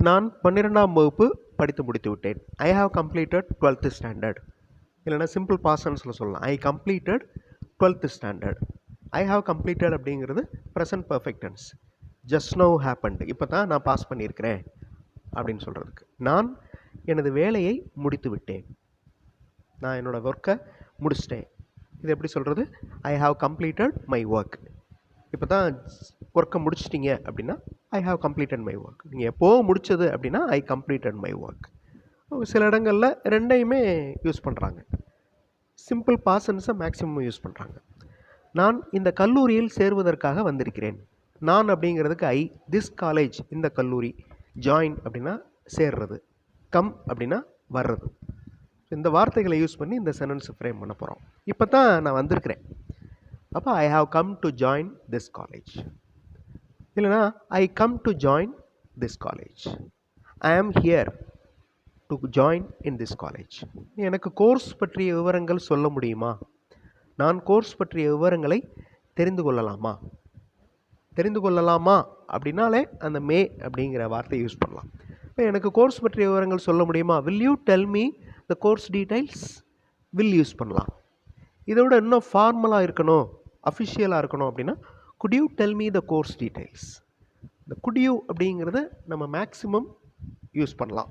நான் 12ஆம் வகுப்பு படித்து முடித்து விட்டேன். I have completed 12th standard. இல்லைனா சிம்பிள் பாஸ்ட் டென்ஸில் சொல்லலாம். I completed 12th standard. I have completed அப்படிங்கிறது present perfect tense. Just now happened, இப்போ தான் நான் பாஸ் பண்ணியிருக்கிறேன் அப்படின்னு சொல்கிறதுக்கு. நான் எனது வேலையை முடித்து விட்டேன். நான் என்னோடய ஒர்க்கை முடிச்சிட்டேன். இது எப்படி சொல்கிறது? ஐ ஹாவ் கம்ப்ளீட்டட் மை ஒர்க். இப்போ தான் ஒர்க்கை முடிச்சிட்டிங்க அப்படின்னா ஐ ஹாவ் கம்ப்ளீட்டட் மை ஒர்க். நீங்கள் எப்போது முடித்தது அப்படின்னா ஐ கம்ப்ளீட்டட் மை ஒர்க். சில இடங்களில் ரெண்டையுமே யூஸ் பண்ணுறாங்க. சிம்பிள் பாஸ்டென்ஸை மேக்ஸிமம் யூஸ் பண்ணுறாங்க. நான் இந்த கல்லூரியில் சேர்வதற்காக வந்திருக்கிறேன். நான் அப்படிங்கிறதுக்கு ஐ, திஸ் காலேஜ் இந்த கல்லூரி, ஜாயின் அப்படின்னா சேர்றது, கம் அப்படின்னா வர்றது. இந்த வார்த்தைகளை யூஸ் பண்ணி இந்த சென்டென்ஸை ஃப்ரேம் பண்ண போகிறோம். இப்போ தான் நான் வந்திருக்கிறேன். அப்போ I have come to join this college. இல்லைனா I come to join this college. I am here to join in this college. எனக்கு கோர்ஸ் பற்றிய விவரங்கள் சொல்ல முடியுமா? நான் கோர்ஸ் பற்றிய விவரங்களை தெரிந்து கொள்ளலாமா? தெரிந்து கொள்ளலாமா அப்படின்னாலே அந்த மே அப்படிங்கிற வார்த்தையை யூஸ் பண்ணலாம். இப்போ எனக்கு கோர்ஸ் பற்றிய விவரங்கள் சொல்ல முடியுமா? Will you tell me the course details? Will use பண்ணலாம். இதை விட இன்னும் ஃபார்மலாக இருக்கணும், அஃபிஷியலாக இருக்கணும் அப்படின்னா good you tell me the course details. இந்த குட் யூ அப்படிங்கிறத நம்ம மேக்ஸிமம் யூஸ் பண்ணலாம்.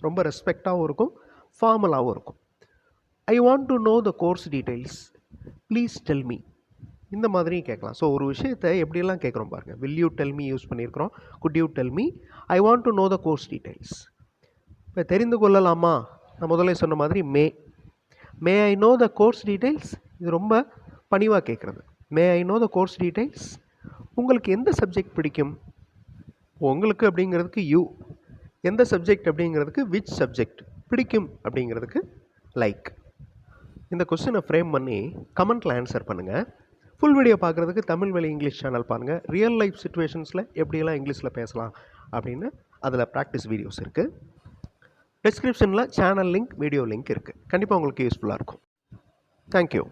ரொம்ப ரெஸ்பெக்டாகவும் இருக்கும், ஃபார்மலாகவும் இருக்கும். I want to know the course details, please tell me. இந்த மாதிரியும் கேட்கலாம். ஸோ ஒரு விஷயத்தை எப்படியெல்லாம் கேட்குறோம் பாருங்கள். Will you tell me use பண்ணியிருக்கிறோம், could you tell me, I want to know the course details. இப்போ தெரிந்து கொள்ளலாமா, நான் முதல்ல சொன்ன மாதிரி may I know the course details. இது ரொம்ப பணிவாக கேட்குறது. May I know the course details. உங்களுக்கு எந்த சப்ஜெக்ட் பிடிக்கும்? உங்களுக்கு அப்படிங்கிறதுக்கு யூ, எந்த சப்ஜெக்ட் அப்படிங்கிறதுக்கு விச் சப்ஜெக்ட், பிடிக்கும் அப்படிங்கிறதுக்கு லைக். இந்த கொஸ்டினை ஃப்ரேம் பண்ணி கமெண்ட்டில் ஆன்சர் பண்ணுங்கள். ஃபுல் வீடியோ பார்க்குறதுக்கு தமிழ் வழி இங்கிலீஷ் சேனல் பாருங்கள். ரியல் லைஃப் சுச்சுவேஷன்ஸில் எப்படியெல்லாம் இங்கிலீஷில் பேசலாம் அப்படின்னு அதில் ப்ராக்டிஸ் வீடியோஸ் இருக்குது. டிஸ்கிரிப்ஷனில் சேனல் லிங்க், வீடியோ லிங்க் இருக்குது. கண்டிப்பாக உங்களுக்கு யூஸ்ஃபுல்லாக இருக்கும். தேங்க்யூ.